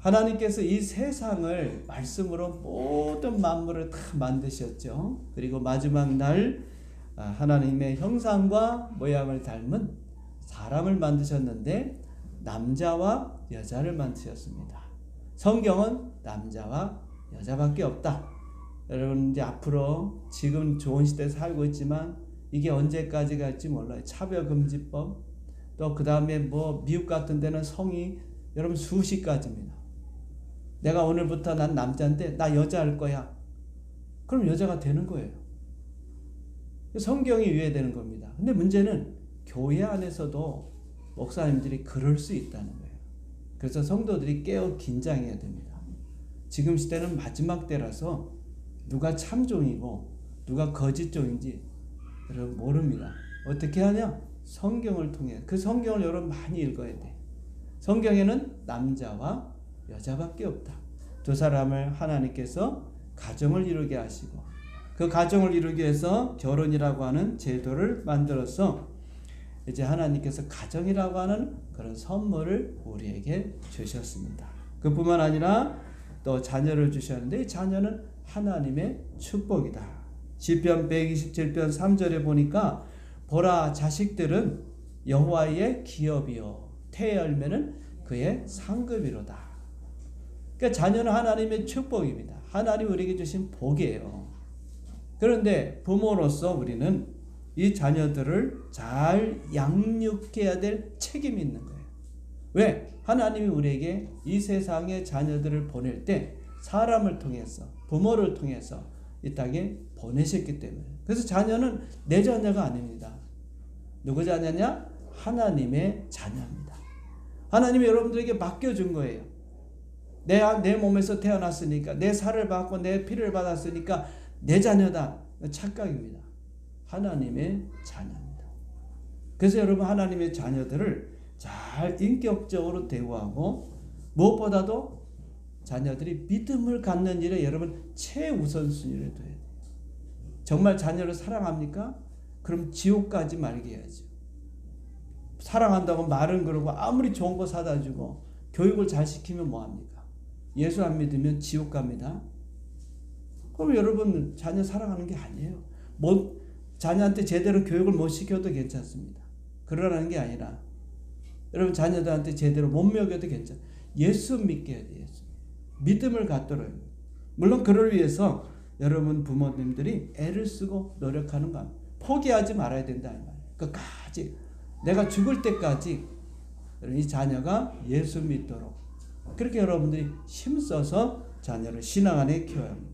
하나님께서 이 세상을 말씀으로 모든 만물을 다 만드셨죠. 그리고 마지막 날 하나님의 형상과 모양을 닮은 사람을 만드셨는데 남자와 여자를 만드셨습니다. 성경은 남자와 여자밖에 없다. 여러분 이제 앞으로 지금 좋은 시대에 살고 있지만 이게 언제까지 갈지 몰라요. 차별금지법 또 그 다음에 뭐 미국 같은 데는 성이 여러분 수십 가지입니다. 내가 오늘부터 난 남자인데 나 여자 할 거야. 그럼 여자가 되는 거예요. 성경이 유예되는 겁니다. 근데 문제는 교회 안에서도 목사님들이 그럴 수 있다는 거예요. 그래서 성도들이 깨어 긴장해야 됩니다. 지금 시대는 마지막 때라서 누가 참종이고 누가 거짓종인지 여러분 모릅니다. 어떻게 하냐? 성경을 통해. 그 성경을 여러분 많이 읽어야 돼. 성경에는 남자와 여자밖에 없다. 두 사람을 하나님께서 가정을 이루게 하시고 그 가정을 이루기 위해서 결혼이라고 하는 제도를 만들어서 이제 하나님께서 가정이라고 하는 그런 선물을 우리에게 주셨습니다. 그뿐만 아니라 또 자녀를 주셨는데 이 자녀는 하나님의 축복이다. 시편 127편 3절에 보니까 보라 자식들은 여호와의 기업이요 태의 열매는 그의 상급이로다. 그러니까 자녀는 하나님의 축복입니다. 하나님 우리에게 주신 복이에요. 그런데 부모로서 우리는 이 자녀들을 잘 양육해야 될 책임이 있는 거예요. 왜? 하나님이 우리에게 이 세상에 자녀들을 보낼 때 사람을 통해서 부모를 통해서 이 땅에 보내셨기 때문에. 그래서 자녀는 내 자녀가 아닙니다. 누구 자녀냐? 하나님의 자녀입니다. 하나님이 여러분들에게 맡겨준 거예요. 내 몸에서 태어났으니까 내 살을 받고 내 피를 받았으니까 내 자녀다. 착각입니다. 하나님의 자녀입니다. 그래서 여러분 하나님의 자녀들을 잘 인격적으로 대우하고 무엇보다도 자녀들이 믿음을 갖는 일에 여러분 최우선순위를 둬야 돼요. 정말 자녀를 사랑합니까? 그럼 지옥 가지 말게 해야죠. 사랑한다고 말은 그러고 아무리 좋은 거 사다 주고 교육을 잘 시키면 뭐합니까? 예수 안 믿으면 지옥 갑니다. 그럼 여러분 자녀 사랑하는 게 아니에요. 자녀한테 제대로 교육을 못 시켜도 괜찮습니다. 그러라는 게 아니라 여러분 자녀들한테 제대로 못 먹여도 괜찮아요. 예수 믿게 해야 돼요. 예수. 믿음을 갖도록 해요. 물론 그를 위해서 여러분 부모님들이 애를 쓰고 노력하는 거 포기하지 말아야 된다 이 말이에요. 끝까지 내가 죽을 때까지 이 자녀가 예수 믿도록 그렇게 여러분들이 힘써서 자녀를 신앙 안에 키워야 합니다.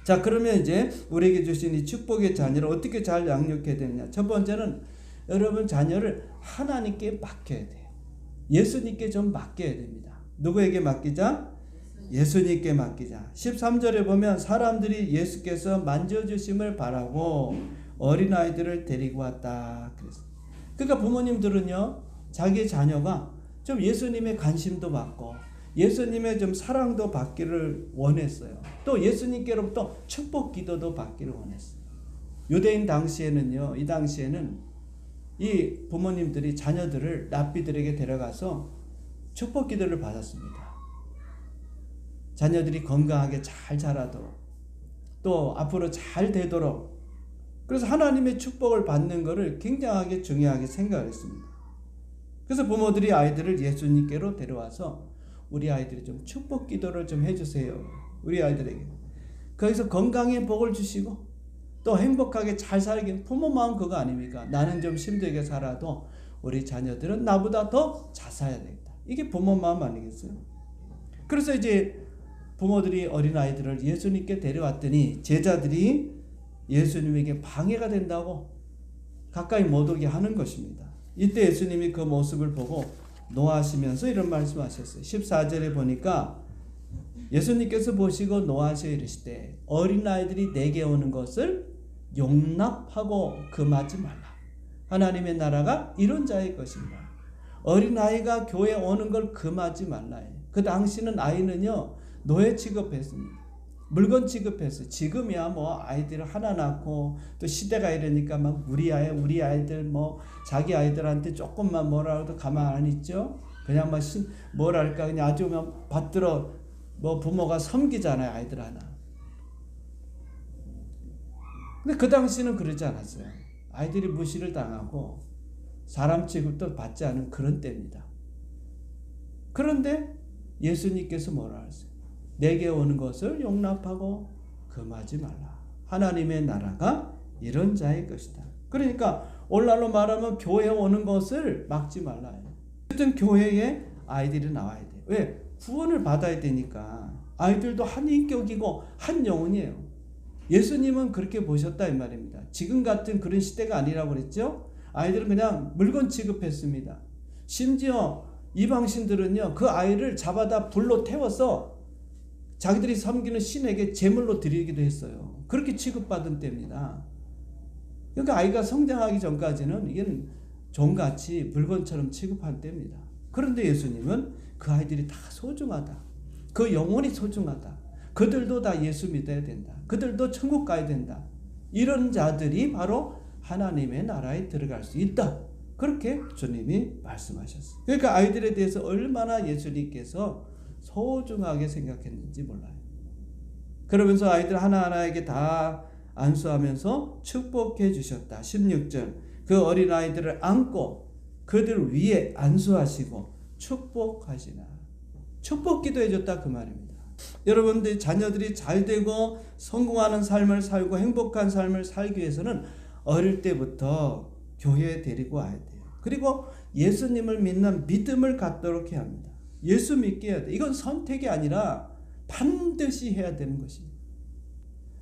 자, 그러면 이제 우리에게 주신 이 축복의 자녀를 어떻게 잘 양육해야 되느냐. 첫 번째는 여러분 자녀를 하나님께 맡겨야 돼요. 예수님께 좀 맡겨야 됩니다. 누구에게 맡기자? 예수님께 맡기자. 13절에 보면 사람들이 예수께서 만져주심을 바라고 어린아이들을 데리고 왔다. 그러니까 부모님들은요, 자기 자녀가 좀 예수님의 관심도 받고 예수님의 좀 사랑도 받기를 원했어요. 또 예수님께로부터 축복 기도도 받기를 원했어요. 유대인 당시에는요, 이 당시에는 이 부모님들이 자녀들을 랍비들에게 데려가서 축복 기도를 받았습니다. 자녀들이 건강하게 잘 자라도록 또 앞으로 잘 되도록. 그래서 하나님의 축복을 받는 것을 굉장하게 중요하게 생각했습니다. 그래서 부모들이 아이들을 예수님께로 데려와서 우리 아이들이 좀 축복 기도를 좀 해주세요. 우리 아이들에게. 거기서 건강에 복을 주시고 또 행복하게 잘 살게. 부모 마음 그거 아닙니까? 나는 좀 힘들게 살아도 우리 자녀들은 나보다 더 잘 살아야 되겠다. 이게 부모 마음 아니겠어요? 그래서 이제 부모들이 어린아이들을 예수님께 데려왔더니 제자들이 예수님에게 방해가 된다고 가까이 못 오게 하는 것입니다. 이때 예수님이 그 모습을 보고 노하시면서 이런 말씀하셨어요. 14절에 보니까 예수님께서 보시고 노하셔 이르시되 어린아이들이 내게 오는 것을 용납하고 금하지 말라. 하나님의 나라가 이런 자의 것입니다. 어린아이가 교회에 오는 걸 금하지 말라. 그 당시는 아이는요 노예 취급했습니다. 물건 취급했어요. 지금이야 뭐 아이들 하나 낳고 또 시대가 이러니까 막 우리 아이들 뭐 자기 아이들한테 조금만 뭐라 해도 가만 안 있죠. 그냥 뭐랄까 그냥 아주 그냥 받들어 부모가 섬기잖아요, 아이들 하나. 근데 그 당시는 그러지 않았어요. 아이들이 무시를 당하고 사람 취급도 받지 않은 그런 때입니다. 그런데 예수님께서 뭐라 하세요? 내게 오는 것을 용납하고 금하지 말라. 하나님의 나라가 이런 자의 것이다. 그러니까 오늘날로 말하면 교회에 오는 것을 막지 말라. 어쨌든 교회에 아이들이 나와야 돼요. 왜? 구원을 받아야 되니까. 아이들도 한 인격이고 한 영혼이에요. 예수님은 그렇게 보셨다 이 말입니다. 지금 같은 그런 시대가 아니라고 그랬죠. 아이들은 그냥 물건 취급했습니다. 심지어 이방신들은요, 그 아이를 잡아다 불로 태워서 자기들이 섬기는 신에게 제물로 드리기도 했어요. 그렇게 취급받은 때입니다. 그러니까 아이가 성장하기 전까지는 이게 종같이 물건처럼 취급한 때입니다. 그런데 예수님은 그 아이들이 다 소중하다. 그 영혼이 소중하다. 그들도 다 예수 믿어야 된다. 그들도 천국 가야 된다. 이런 자들이 바로 하나님의 나라에 들어갈 수 있다. 그렇게 주님이 말씀하셨어요. 그러니까 아이들에 대해서 얼마나 예수님께서 소중하게 생각했는지 몰라요. 그러면서 아이들 하나하나에게 다 안수하면서 축복해 주셨다. 16절. 그 어린아이들을 안고 그들 위에 안수하시고 축복하시나. 축복 기도해 줬다 그 말입니다. 여러분들 자녀들이 잘 되고 성공하는 삶을 살고 행복한 삶을 살기 위해서는 어릴 때부터 교회에 데리고 와야 돼요. 그리고 예수님을 믿는 믿음을 갖도록 해야 합니다. 예수 믿게 해야 돼. 이건 선택이 아니라 반드시 해야 되는 것입니다.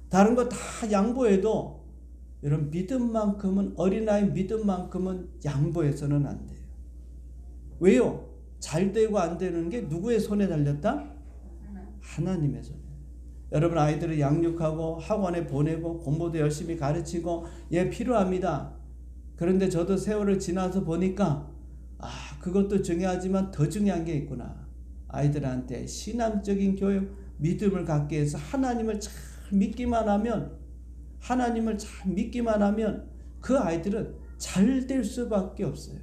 다른 거 다 양보해도 여러분 믿음만큼은 어린아이 믿음만큼은 양보해서는 안 돼요. 왜요? 잘 되고 안 되는 게 누구의 손에 달렸다? 하나님의 손에. 여러분 아이들을 양육하고 학원에 보내고 공부도 열심히 가르치고 필요합니다. 그런데 저도 세월을 지나서 보니까 그것도 중요하지만 더 중요한 게 있구나. 아이들한테 신앙적인 교육, 믿음을 갖게 해서 하나님을 잘 믿기만 하면 그 아이들은 잘 될 수밖에 없어요.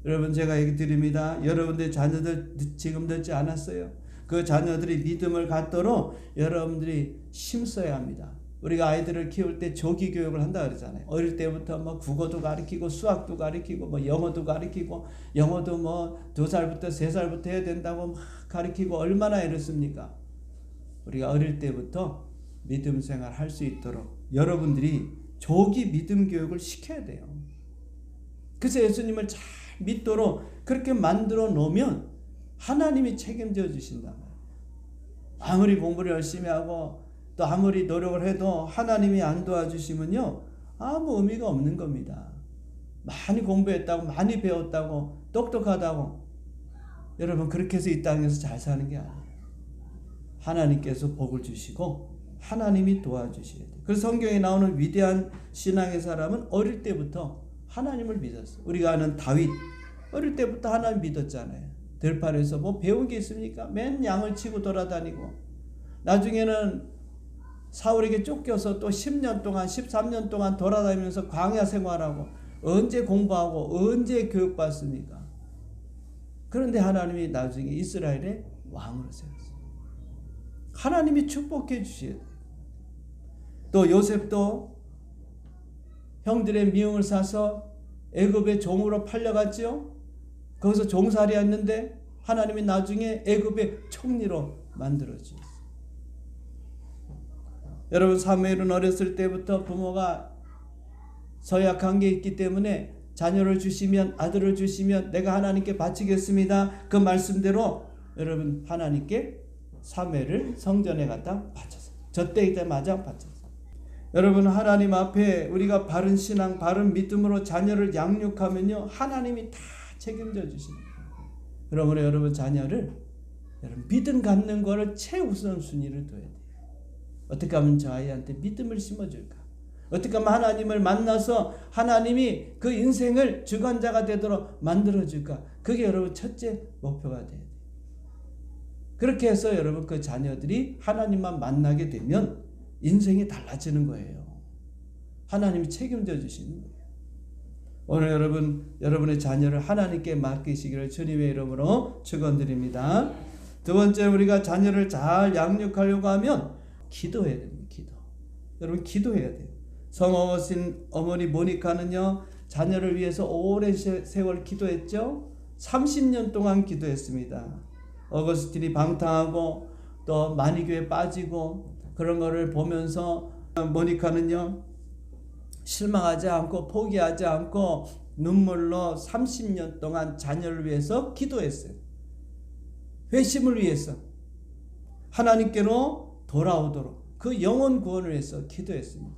여러분 제가 얘기 드립니다. 여러분들 자녀들 지금 늦지 않았어요. 그 자녀들이 믿음을 갖도록 여러분들이 힘써야 합니다. 우리가 아이들을 키울 때 조기 교육을 한다 그러잖아요. 어릴 때부터 국어도 가르치고 수학도 가르치고 영어도 가르치고 영어도 2살부터 3살부터 해야 된다고 막 가르치고 얼마나 이렇습니까? 우리가 어릴 때부터 믿음 생활 할 수 있도록 여러분들이 조기 믿음 교육을 시켜야 돼요. 그래서 예수님을 잘 믿도록 그렇게 만들어 놓으면 하나님이 책임져 주신다. 아무리 공부를 열심히 하고 또 아무리 노력을 해도 하나님이 안 도와주시면요 아무 의미가 없는 겁니다. 많이 공부했다고 많이 배웠다고 똑똑하다고 여러분 그렇게 해서 이 땅에서 잘 사는 게 아니에요. 하나님께서 복을 주시고 하나님이 도와주셔야 돼요. 그래서 성경에 나오는 위대한 신앙의 사람은 어릴 때부터 하나님을 믿었어요. 우리가 아는 다윗 어릴 때부터 하나님 믿었잖아요. 들판에서 배운 게 있습니까? 맨 양을 치고 돌아다니고 나중에는 사울에게 쫓겨서 또 10년 동안 13년 동안 돌아다니면서 광야 생활하고 언제 공부하고 언제 교육받습니까? 그런데 하나님이 나중에 이스라엘의 왕으로 세웠어요. 하나님이 축복해 주셔야 돼요. 또 요셉도 형들의 미움을 사서 애굽의 종으로 팔려갔지요. 거기서 종살이 했는데 하나님이 나중에 애굽의 총리로 만들어 주셨어요. 여러분 사무엘은 어렸을 때부터 부모가 서약한 게 있기 때문에 자녀를 주시면 아들을 주시면 내가 하나님께 바치겠습니다. 그 말씀대로 여러분 하나님께 사무엘을 성전에 갖다 바쳤어요. 젖대기때마다 바쳤어요. 여러분 하나님 앞에 우리가 바른 신앙 바른 믿음으로 자녀를 양육하면요 하나님이 다 책임져 주십니다. 그러므로 여러분 자녀를 여러분 믿음 갖는 거를 최우선순위를 둬야 돼요. 어떻게 하면 저 아이한테 믿음을 심어줄까? 어떻게 하면 하나님을 만나서 하나님이 그 인생을 주관자가 되도록 만들어줄까? 그게 여러분 첫째 목표가 돼야 돼요. 그렇게 해서 여러분 그 자녀들이 하나님만 만나게 되면 인생이 달라지는 거예요. 하나님이 책임져 주시는 거예요. 오늘 여러분의 자녀를 하나님께 맡기시기를 주님의 이름으로 축원드립니다. 두 번째, 우리가 자녀를 잘 양육하려고 하면 기도해야 됩니다. 기도. 여러분 기도해야 돼요. 성어신 어머니 모니카는요, 자녀를 위해서 오랜 세월 기도했죠. 30년 동안 기도했습니다. 어거스틴이 방탕하고 또 만이교에 빠지고 그런 거를 보면서 모니카는요, 실망하지 않고 포기하지 않고 눈물로 30년 동안 자녀를 위해서 기도했어요. 회심을 위해서 하나님께로 돌아오도록 그 영혼 구원을 위해서 기도했습니다.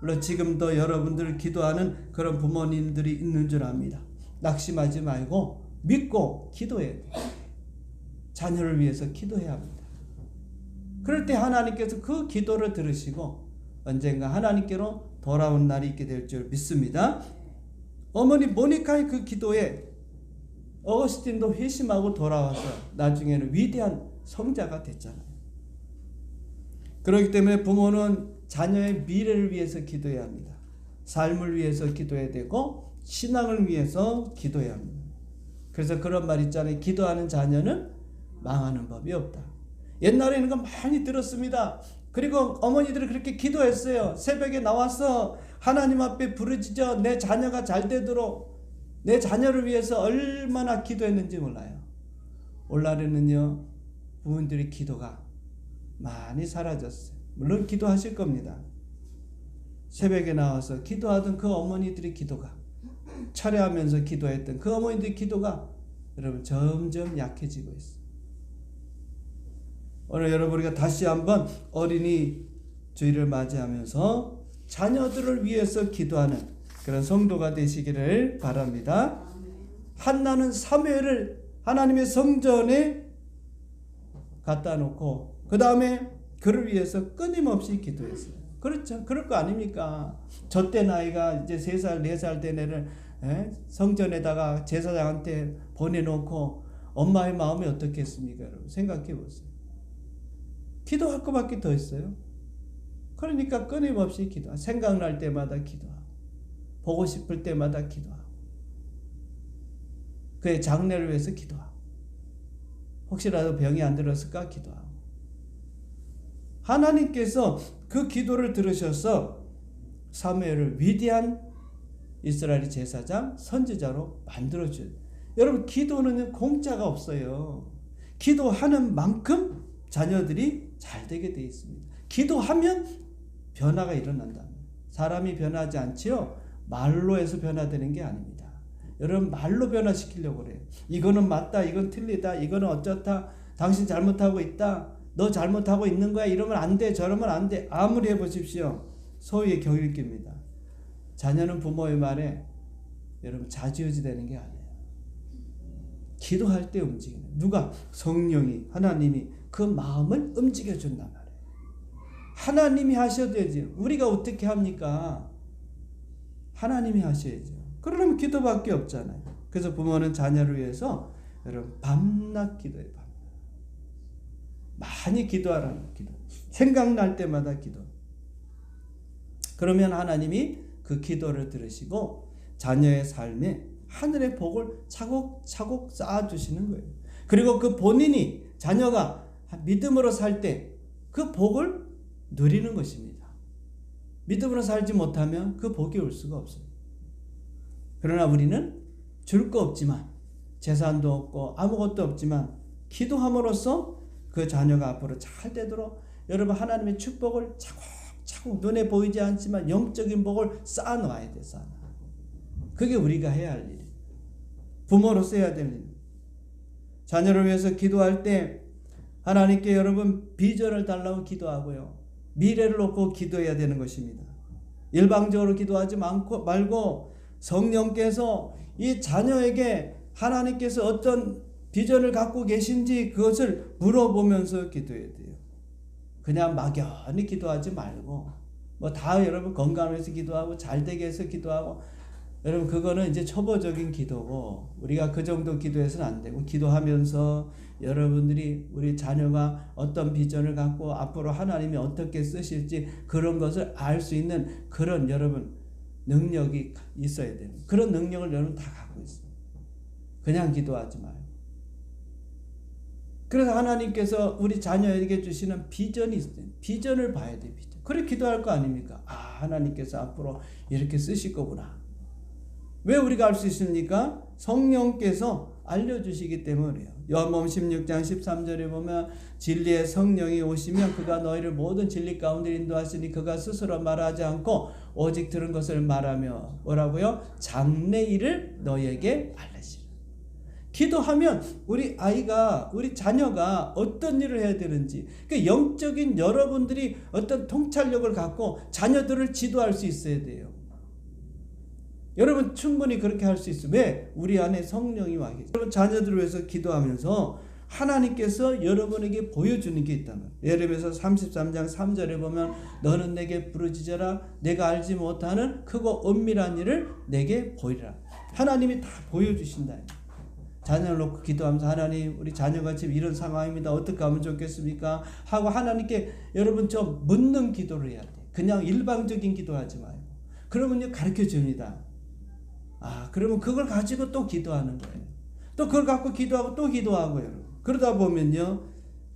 물론 지금도 여러분들 기도하는 그런 부모님들이 있는 줄 압니다. 낙심하지 말고 믿고 기도해야 돼요. 자녀를 위해서 기도해야 합니다. 그럴 때 하나님께서 그 기도를 들으시고 언젠가 하나님께로 돌아온 날이 있게 될 줄 믿습니다. 어머니 모니카의 그 기도에 어거스틴도 회심하고 돌아와서 나중에는 위대한 성자가 됐잖아요. 그렇기 때문에 부모는 자녀의 미래를 위해서 기도해야 합니다. 삶을 위해서 기도해야 되고 신앙을 위해서 기도해야 합니다. 그래서 그런 말 있잖아요. 기도하는 자녀는 망하는 법이 없다. 옛날에는 거 많이 들었습니다. 그리고 어머니들이 그렇게 기도했어요. 새벽에 나와서 하나님 앞에 부르짖어 내 자녀가 잘 되도록 내 자녀를 위해서 얼마나 기도했는지 몰라요. 오늘날에는요, 부모님들의 기도가 많이 사라졌어요. 물론 기도하실 겁니다. 새벽에 나와서 기도하던 그 어머니들의 기도가, 철회하면서 기도했던 그 어머니들의 기도가 여러분 점점 약해지고 있어요. 오늘 여러분 우리가 다시 한번 어린이 주일을 맞이하면서 자녀들을 위해서 기도하는 그런 성도가 되시기를 바랍니다. 한나는 사무엘을 하나님의 성전에 갖다 놓고 그 다음에 그를 위해서 끊임없이 기도했어요. 그렇죠. 그럴 거 아닙니까? 저 때 나이가 이제 3살, 4살 된 애를 성전에다가 제사장한테 보내놓고 엄마의 마음이 어떻겠습니까? 여러분 생각해 보세요. 기도할 것밖에 더 있어요. 그러니까 끊임없이 기도하고 생각날 때마다 기도하고 보고 싶을 때마다 기도하고 그의 장래를 위해서 기도하고 혹시라도 병이 안 들었을까 기도하고 하나님께서 그 기도를 들으셔서 사무엘을 위대한 이스라엘 제사장 선지자로 만들어줘요. 여러분 기도는 공짜가 없어요. 기도하는 만큼 자녀들이 잘 되게 되어 있습니다. 기도하면 변화가 일어난다. 사람이 변하지 않지요. 말로 해서 변화되는 게 아닙니다. 여러분 말로 변화시키려고 그래요. 이거는 맞다, 이건 틀리다, 이거는 어쩌다, 당신 잘못하고 있다, 너 잘못하고 있는 거야, 이러면 안 돼, 저러면 안 돼. 아무리 해보십시오. 소위의 경읽기입니다. 자녀는 부모의 말에 여러분 좌지우지 되는 게 아니에요. 기도할 때 움직이는 누가? 성령이, 하나님이 그 마음을 움직여준단 말이에요. 하나님이 하셔야 되지. 우리가 어떻게 합니까? 하나님이 하셔야죠. 그러려면 기도밖에 없잖아요. 그래서 부모는 자녀를 위해서 여러분 밤낮 기도해요. 밤낮. 많이 기도하라는 기도. 생각날 때마다 기도. 그러면 하나님이 그 기도를 들으시고 자녀의 삶에 하늘의 복을 차곡차곡 쌓아주시는 거예요. 그리고 그 본인이 자녀가 믿음으로 살 때 그 복을 누리는 것입니다. 믿음으로 살지 못하면 그 복이 올 수가 없어요. 그러나 우리는 줄 거 없지만 재산도 없고 아무것도 없지만 기도함으로써 그 자녀가 앞으로 잘 되도록 여러분 하나님의 축복을 차곡차곡 눈에 보이지 않지만 영적인 복을 쌓아놓아야 돼. 그게 우리가 해야 할 일이에요. 부모로서 해야 될 일. 자녀를 위해서 기도할 때 하나님께 여러분 비전을 달라고 기도하고요. 미래를 놓고 기도해야 되는 것입니다. 일방적으로 기도하지 말고 성령께서 이 자녀에게 하나님께서 어떤 비전을 갖고 계신지 그것을 물어보면서 기도해야 돼요. 그냥 막연히 기도하지 말고 뭐 다 여러분 건강을 위해서 기도하고 잘 되게 해서 기도하고 여러분 그거는 이제 초보적인 기도고 우리가 그 정도 기도해서는 안 되고 기도하면서 여러분들이 우리 자녀가 어떤 비전을 갖고 앞으로 하나님이 어떻게 쓰실지 그런 것을 알 수 있는 그런 여러분 능력이 있어야 되는 그런 능력을 여러분 다 갖고 있어요. 그냥 기도하지 말고. 그래서 하나님께서 우리 자녀에게 주시는 비전이 있어요. 비전을 봐야 돼. 비전. 그래 기도할 거 아닙니까? 아, 하나님께서 앞으로 이렇게 쓰실 거구나. 왜 우리가 알 수 있습니까? 성령께서 알려주시기 때문이에요. 요한복음 16장 13절에 보면 진리의 성령이 오시면 그가 너희를 모든 진리 가운데 인도하시니 그가 스스로 말하지 않고 오직 들은 것을 말하며 뭐라고요? 장래일을 너희에게 알리시라. 기도하면 우리 아이가 우리 자녀가 어떤 일을 해야 되는지 그 영적인 여러분들이 어떤 통찰력을 갖고 자녀들을 지도할 수 있어야 돼요. 여러분 충분히 그렇게 할 수 있어요. 왜? 우리 안에 성령이 와 계세요. 여러분 자녀들을 위해서 기도하면서 하나님께서 여러분에게 보여주는 게 있다는 거예요. 예레미야서 33장 3절에 보면 너는 내게 부르짖어라 내가 알지 못하는 크고 은밀한 일을 내게 보이라. 하나님이 다 보여주신다. 자녀를 놓고 기도하면서 하나님 우리 자녀가 지금 이런 상황입니다. 어떻게 하면 좋겠습니까? 하고 하나님께 여러분 좀 묻는 기도를 해야 돼. 그냥 일방적인 기도하지 말고. 그러면요 가르쳐 줍니다. 아, 그러면 그걸 가지고 또 기도하는 거예요. 또 그걸 갖고 기도하고 또 기도하고요. 그러다 보면요,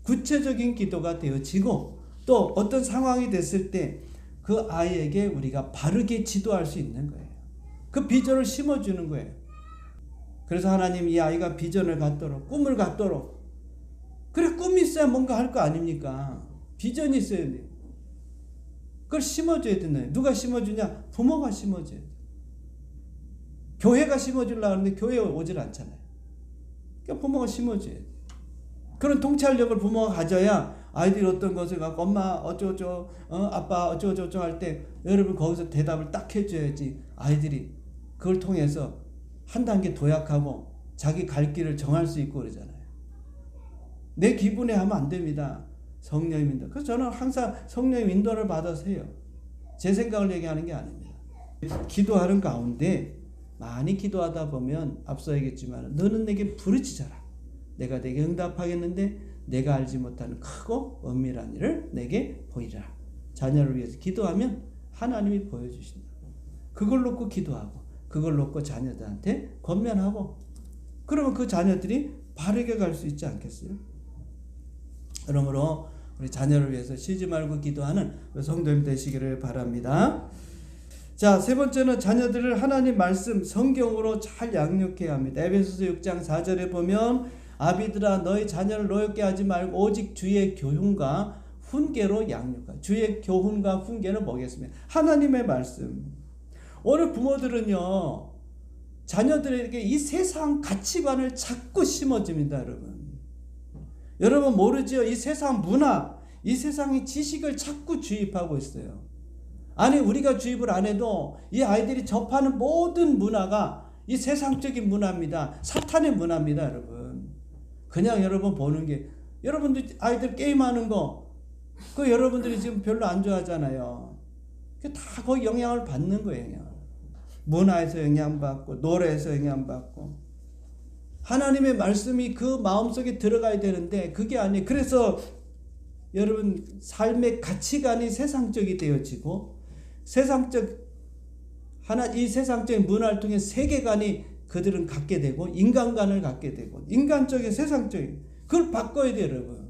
구체적인 기도가 되어지고 또 어떤 상황이 됐을 때 그 아이에게 우리가 바르게 지도할 수 있는 거예요. 그 비전을 심어주는 거예요. 그래서 하나님 이 아이가 비전을 갖도록, 꿈을 갖도록. 그래, 꿈이 있어야 뭔가 할 거 아닙니까? 비전이 있어야 돼요. 그걸 심어줘야 된다. 누가 심어주냐? 부모가 심어줘야 돼. 교회가 심어주려고 하는데 교회에 오질 않잖아요. 그러니까 부모가 심어줘야 돼. 그런 통찰력을 부모가 가져야 아이들이 어떤 것을 갖고 엄마 어쩌고저쩌고 아빠 어쩌고저쩌고 할 때 여러분 거기서 대답을 딱 해줘야지 아이들이 그걸 통해서 한 단계 도약하고 자기 갈 길을 정할 수 있고 그러잖아요. 내 기분에 하면 안 됩니다. 성령님 인도. 그래서 저는 항상 성령님 인도를 받아서 해요. 제 생각을 얘기하는 게 아닙니다. 기도하는 가운데 많이 기도하다 보면 앞서 얘기했지만 너는 내게 부르짖어라. 내가 내게 응답하겠는데 내가 알지 못하는 크고 은밀한 일을 내게 보이라. 자녀를 위해서 기도하면 하나님이 보여주신다. 그걸 놓고 기도하고 그걸 놓고 자녀들한테 권면하고 그러면 그 자녀들이 바르게 갈 수 있지 않겠어요? 그러므로 우리 자녀를 위해서 쉬지 말고 기도하는 성도님 되시기를 바랍니다. 자, 세 번째는 자녀들을 하나님 말씀 성경으로 잘 양육해야 합니다. 에베소서 6장 4절에 보면 아비들아 너희 자녀를 노엽게 하지 말고 오직 주의 교훈과 훈계로 양육하라. 주의 교훈과 훈계는 뭐겠습니까? 하나님의 말씀. 오늘 부모들은요 자녀들에게 이 세상 가치관을 자꾸 심어줍니다. 여러분 모르죠? 이 세상 문화, 이 세상의 지식을 자꾸 주입하고 있어요. 아니 우리가 주입을 안 해도 이 아이들이 접하는 모든 문화가 이 세상적인 문화입니다. 사탄의 문화입니다. 여러분 그냥 여러분 보는 게 여러분들 아이들 게임하는 거 그 여러분들이 지금 별로 안 좋아하잖아요. 다 거기 영향을 받는 거예요. 문화에서 영향받고 노래에서 영향받고 하나님의 말씀이 그 마음속에 들어가야 되는데 그게 아니에요. 그래서 여러분 삶의 가치관이 세상적이 되어지고 이 세상적인 문화를 통해 세계관이 그들은 갖게 되고 인간관을 갖게 되고 인간적인 세상적인 그걸 바꿔야 돼요. 여러분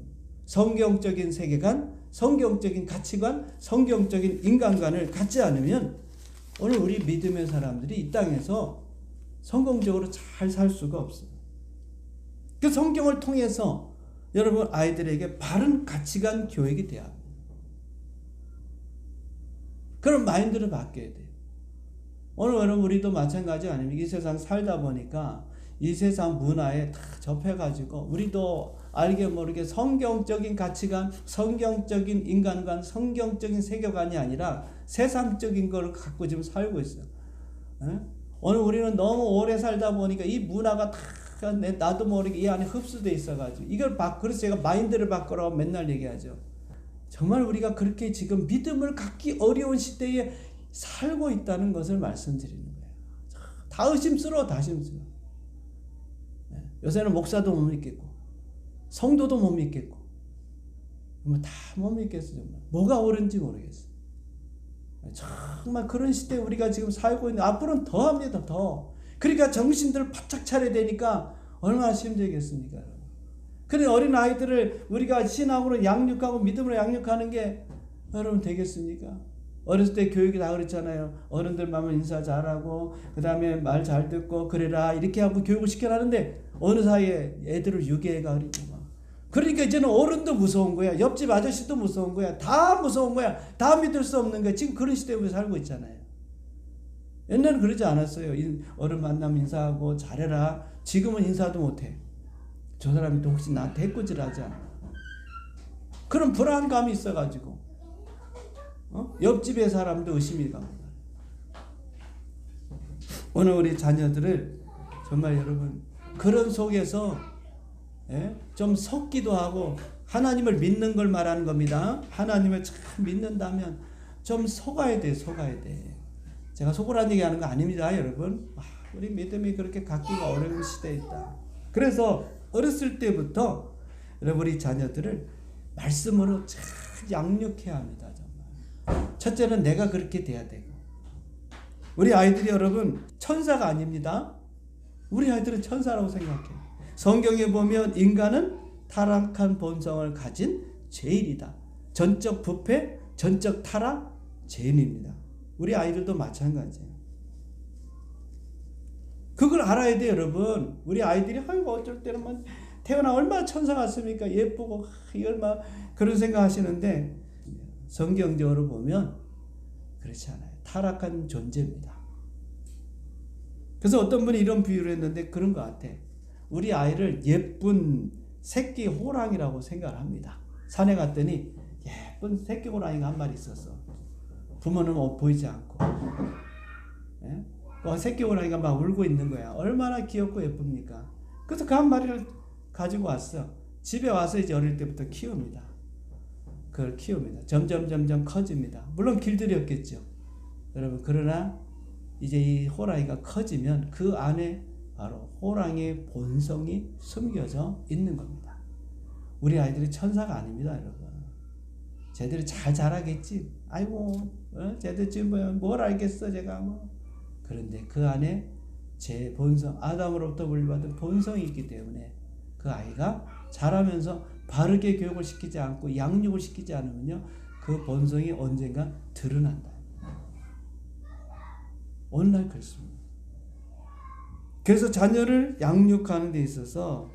성경적인 세계관, 성경적인 가치관, 성경적인 인간관을 갖지 않으면 오늘 우리 믿음의 사람들이 이 땅에서 성공적으로 잘 살 수가 없어요. 그 성경을 통해서 여러분 아이들에게 바른 가치관 교육이 돼야 합니다. 그런 마인드를 바뀌어야 돼요. 오늘 여러분 우리도 마찬가지 아닙니까? 이 세상 살다 보니까 이 세상 문화에 다 접해가지고 우리도 알게 모르게 성경적인 가치관, 성경적인 인간관, 성경적인 세계관이 아니라 세상적인 걸 갖고 지금 살고 있어요. 오늘 우리는 너무 오래 살다 보니까 이 문화가 다 나도 모르게 이 안에 흡수되어 있어가지고 그래서 제가 마인드를 바꾸라고 맨날 얘기하죠. 정말 우리가 그렇게 지금 믿음을 갖기 어려운 시대에 살고 있다는 것을 말씀드리는 거예요. 다 의심스러워. 요새는 목사도 못 믿겠고 성도도 못 믿겠고 다 못 믿겠어. 정말 뭐가 옳은지 모르겠어. 정말 그런 시대에 우리가 지금 살고 있는, 앞으로는 더 합니다. 더. 그러니까 정신들을 바짝 차려야 되니까 얼마나 힘들겠습니까? 그런 어린 아이들을 우리가 신앙으로 양육하고 믿음으로 양육하는 게 여러분 되겠습니까? 어렸을 때 교육이 다 그랬잖아요. 어른들 만나면 인사 잘하고 그 다음에 말 잘 듣고 그래라 이렇게 하고 교육을 시켜놨는데 어느 사이에 애들을 유괴해가 그리고 막. 그러니까 이제는 어른도 무서운 거야. 옆집 아저씨도 무서운 거야. 다 무서운 거야. 다 믿을 수 없는 거야. 지금 그런 시대에 우리 살고 있잖아요. 옛날에는 그러지 않았어요. 어른 만나면 인사하고 잘해라. 지금은 인사도 못해. 저 사람이 또 혹시 나한테 해코지하지 않아. 그런 불안감이 있어가지고 옆집의 사람도 의심이 갑니다. 오늘 우리 자녀들을 정말 여러분 그런 속에서 좀 속기도 하고 하나님을 믿는 걸 말하는 겁니다. 하나님을 참 믿는다면 좀 속아야 돼. 속아야 돼. 제가 속으라는 얘기하는 거 아닙니다. 여러분. 우리 믿음이 그렇게 갖기가 어려운 시대에 있다. 그래서 어렸을 때부터 여러분 우리 자녀들을 말씀으로 잘 양육해야 합니다. 정말. 첫째는 내가 그렇게 돼야 되고 우리 아이들이 여러분 천사가 아닙니다. 우리 아이들은 천사라고 생각해요. 성경에 보면 인간은 타락한 본성을 가진 죄인이다. 전적 부패, 전적 타락, 죄인입니다. 우리 아이들도 마찬가지예요. 그걸 알아야 돼요, 여러분. 우리 아이들이 아이고 어쩔 때는 막 태어나 얼마나 천사 같습니까? 예쁘고 얼마 그런 생각하시는데 성경적으로 보면 그렇지 않아요. 타락한 존재입니다. 그래서 어떤 분이 이런 비유를 했는데 그런 것 같아. 우리 아이를 예쁜 새끼 호랑이라고 생각을 합니다. 산에 갔더니 예쁜 새끼 호랑이가 한 마리 있었어. 부모는 보이지 않고. 새끼 호랑이가 막 울고 있는 거야. 얼마나 귀엽고 예쁩니까? 그래서 그 한 마리를 가지고 왔어. 집에 와서 이제 어릴 때부터 키웁니다. 그걸 키웁니다. 점점 커집니다. 물론 길들였겠죠. 여러분 그러나 이제 이 호랑이가 커지면 그 안에 바로 호랑이의 본성이 숨겨져 있는 겁니다. 우리 아이들이 천사가 아닙니다, 여러분. 쟤들이 잘 자라겠지. 아이고, 쟤들 지금 뭘 알겠어, 제가 뭐. 그런데 그 안에 제 본성, 아담으로부터 물려받은 본성이 있기 때문에 그 아이가 자라면서 바르게 교육을 시키지 않고 양육을 시키지 않으면요, 그 본성이 언젠가 드러난다. 오늘날 그렇습니다. 그래서 자녀를 양육하는 데 있어서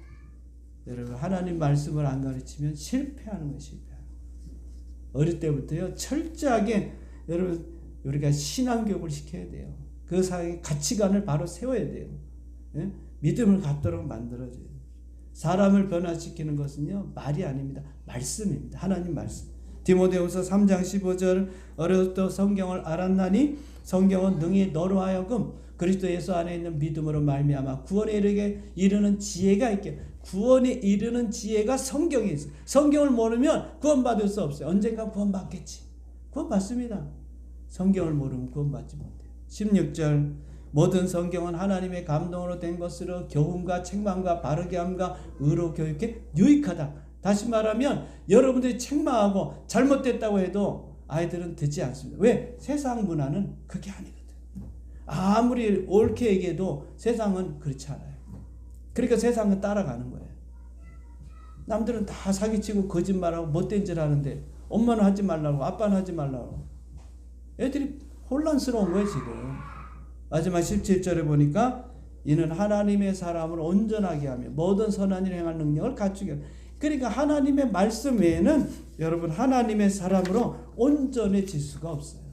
여러분 하나님 말씀을 안 가르치면 실패하는 거예요. 실패하는 거예요. 어릴 때부터요 철저하게 여러분 우리가 신앙교육을 시켜야 돼요. 그 사회의 가치관을 바로 세워야 돼요. 예? 믿음을 갖도록 만들어줘야 돼요. 사람을 변화시키는 것은요 말이 아닙니다. 말씀입니다. 하나님 말씀. 디모데후서 3장 15절 어려서 성경을 알았나니 성경은 능히 너로 하여금 그리스도 예수 안에 있는 믿음으로 말미암아 구원에 이르는 지혜가 있게. 구원에 이르는 지혜가 성경에 있어요. 성경을 모르면 구원받을 수 없어요. 언젠가 구원받겠지. 구원받습니다. 성경을 모르면 구원받지 못해요. 16절 모든 성경은 하나님의 감동으로 된 것으로 교훈과 책망과 바르게 함과 의로 교육에 유익하다. 다시 말하면 여러분들이 책망하고 잘못됐다고 해도 아이들은 듣지 않습니다. 왜? 세상 문화는 그게 아니거든. 아무리 옳게 얘기해도 세상은 그렇지 않아요. 그러니까 세상은 따라가는 거예요. 남들은 다 사기치고 거짓말하고 못된 짓 하는데 엄마는 하지 말라고 아빠는 하지 말라고. 애들이 혼란스러운 거예요 지금. 마지막 17절에 보니까 이는 하나님의 사람을 온전하게 하며 모든 선한 일을 행할 능력을 갖추게 하며. 그러니까 하나님의 말씀 외에는 여러분 하나님의 사람으로 온전해질 수가 없어요.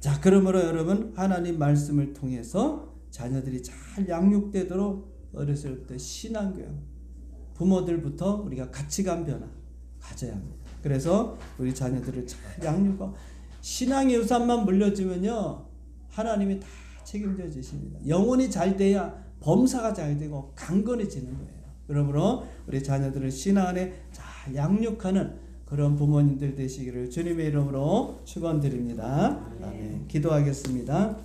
자, 그러므로 여러분 하나님 말씀을 통해서 자녀들이 잘 양육되도록 어렸을 때 신앙교육, 부모들부터 우리가 가치관 변화 가져야 합니다. 그래서 우리 자녀들을 잘 양육하고 신앙의 유산만 물려주면요 하나님이 다 책임져 주십니다. 영혼이 잘 돼야 범사가 잘 되고 강건해지는 거예요. 그러므로 우리 자녀들을 신앙 안에 잘 양육하는 그런 부모님들 되시기를 주님의 이름으로 축원드립니다. 아멘. 기도하겠습니다.